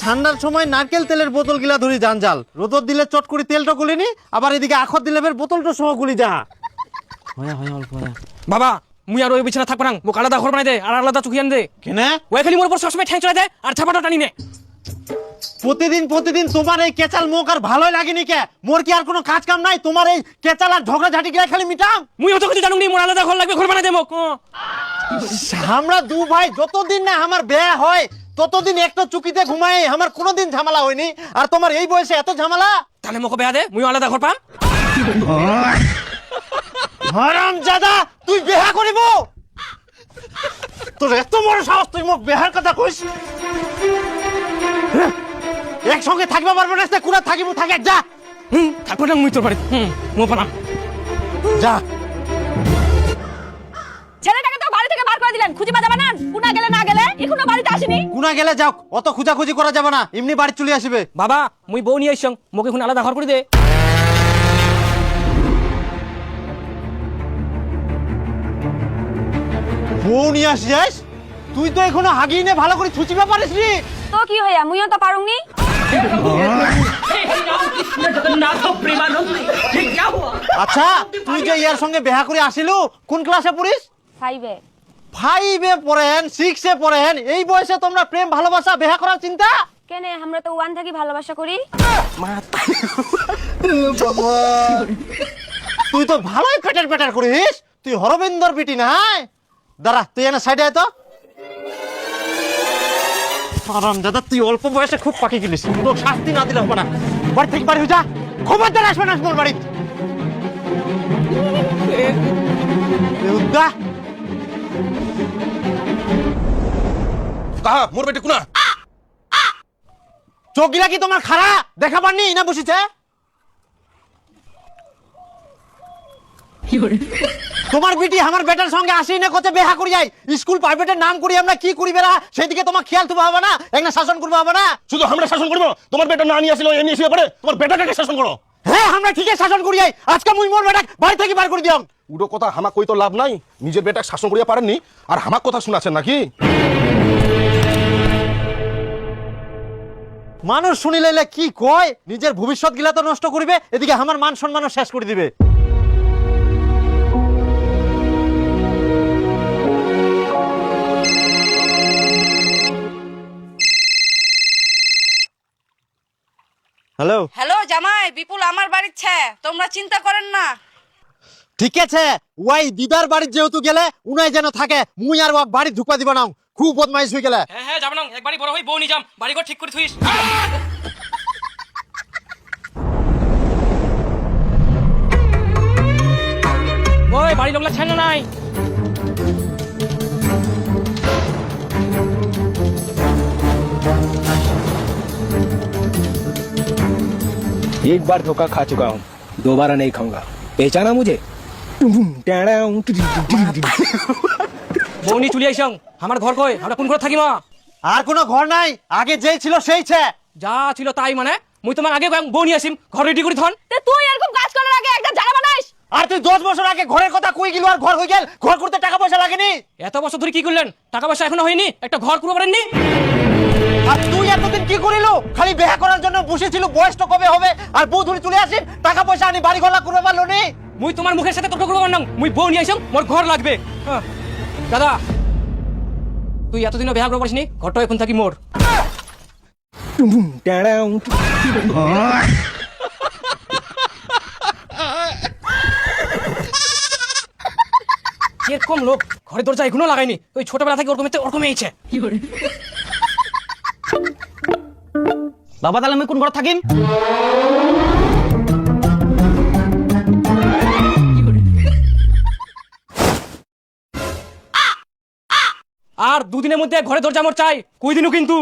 ঠান্ডার সময় নারকেল তেলের বোতল গিলা ধরি জানজাল, রোদর দিলে চট করে তেলটা গুলিনি, আবার এদিকে আখর দিলে ফের বোতলটা সহ গুলি যা। অল্প বাবা মুই আর ওই বিছানা থাকবো না, মোক আলাদা ঘর বানাই দে আর আলাদা চুকি আন দে। কেনে ওই খালি মোর উপর সবসময় ঠ্যাং চড়াই দে আর ছাপাটা টানি নে। প্রতিদিন তোমার এই কেচাল মুখ আর ভালোই লাগেনি কে? মোর কি আর কোনো কাজ কাম নাই? তোমার এই কেচাল আর ঝগড়া ঝাঁটি গিয়ে খালি মিটাম। মুই অত কিছু জানুম নি, মোর আলাদা ঘর লাগবে, ঘর বানাই দে মোক। আমরা দু ভাই যতদিন না আমার বিয়ে হয় ততদিন একটা চুকিতে ঘুমাই, আমার কোনোদিন ঝামেলা হয়নি। আর তোমার এই বয়সে এত ঝামেলা? তাহলে মোক বেয়া দে, মুই আলাদা ঘর পাম। হারামজাদা, তুই বিয়া করিব? তোর এত বড় সাহস, তুই মোক বিয়ার কথা কইস? একসঙ্গে থাকবা পারবো না, কুড়া থাকিব থাকে, যা। থাকবো না মুই তোর বাড়ি, মো পালাম। যা। ছেলেটাকে তো বাড়ি থেকে বার করে দিলেন, খুঁজে পাওয়া যাবে না? কুনা গেলে না গেলে এখনো বাড়িতে আসেনি। কুনা গেলে যাও, অত খুঁজাখুঁজি করা যাবে না, এমনি বাড়ি চলে আসবে। বাবা মুই বউ নিয়ে আইসং, মোক এখন আলাদা ঘর করে দে। বউ নিয়ে আসিস? তুই তো এখনো হাগিয়ে নে ভালো করে ছুচিবা পারিস নি। তো কি হইয়া, মুইও তো পারুংনি। আচ্ছা, তুই যে ইয়ার সঙ্গে বিয়া করে আসিলু, কোন ক্লাসে পড়িস? 5 এ। 5 এ পড়েন, 6 এ পড়েন, এই বয়সে তোমরা প্রেম ভালোবাসা বিয়া করার চিন্তা? কেনে, আমরা তো 1 থেকে ভালোবাসা করি। তুই তো ভালোই পেটার পেটার করিস, তুই হরবিন্দর বিটি নাই? দাঁড়া, তুই এনে সাইডে আয় তো। হারামজাদা, তুই অল্প বয়সে খুব পাকি গেলিস, তোর শাস্তি না দিলে হবে না। বাড়ি থেকে বাড়ি হয়ে যা, খবরদার আসবে না মোর বাড়ি। কাহা মোর বেটি কোনা? চোখগুলা কি তোমার খারা দেখা পাননি না বসিছে? তোমার বিটি আমার বেটার সঙ্গে আসি না কত বেহা করি যাই, স্কুল প্রাইভেটের নাম করি আমরা কি করি বেড়া, সেদিকে তোমার খেয়াল তো হবে না, একটা শাসন করবো হবে না? শুধু আমরা শাসন করবো? তোমার বেটা না নিয়ে আসিল এমনি এসে পড়ে তোমার বেটাটাকে শাসন করো। হ্যাঁ, আমরা ঠিকই শাসন করি যাই, আজকে মুই মোর বেটা বাড়ি থেকে বার করে দিলাম। উডো কথা হামা কই তো লাভ নাই, নিজের বেটা শাসন করিয়া পারেননি আর হামাক কথা শুনাছেন নাকি? মানুষ শুনিলে কি কয়, নিজের ভবিষ্যৎ গিলা তো নষ্ট করিবে, এদিকে আমার মান সম্মানও শেষ করে দিবে। হ্যালো হ্যালো জামাই, বিপুল আমার বাড়িতে, তোমরা চিন্তা করেন না। ঠিক আছে, ওই দিদার বাড়ি যেহেতু গেলে উনাই যেন থাকে, মুই আর ওয়াক বাড়ি ঢুকা দিব না, খুব বদমাইশ হয়ে গেলে। হ্যাঁ হ্যাঁ, যাব না, একবারই বড় হই বউ নিয়ে যাম, বাড়ি ঘর ঠিক করে থুইস। ওই বাড়ি লোকলা ছাড় না নাই। एक बार धोखा खा चुका हूँ, दोबारा नहीं खाऊंगा। पहचाना मुझे? বউ নিয়ে চলে আইসং, আমার ঘর কই, আমরা কোন ঘর থাকি মা? আর কোনো ঘর নাই, আগে যেই ছিল সেই ছে। যা ছিল তাই মানে, মুই তোমার আগে বউ নিয়ে আসিম, ঘর রেডি করে থন। তে তুই এরকম কাজ করার আগে একটা জায়গা বানাইস। আর তুই 10 বছর আগে ঘরের কথা কই গেল আর ঘর হয়ে গেল, ঘর করতে টাকা পয়সা লাগেনি? এত বছর ধরে কি করলেন, টাকা পয়সা এখনো হয়নি, একটা ঘর করতে পারেননি? আর তুই এতদিন কি করিল? খালি বিয়ে করার জন্য বসেছিল, বয়সটা কবে হবে, আর বউ ধরে চলে আসিস, টাকা পয়সা আনি বাড়ি ঘর করবে পারলো নি? মুই তোমার মুখের সাথে তর্ক করব না, মুই বউ নিয়ে আইসং, মোর ঘর লাগবে। দাদা তুই এতদিনও বিয়া করতে পারিসনি, ঘরটা এখন থাকি মোর। এরকম লোক ঘরে দরজা এখনো লাগাইনি, ওই ছোটবেলা থেকে ওরকম এইছে। বাবা, তাহলে আমি কোন ঘর থাকিম? আর দুদিনের মধ্যে ঘরে দরজা মোর চাই, কই দিনও কিন্তু।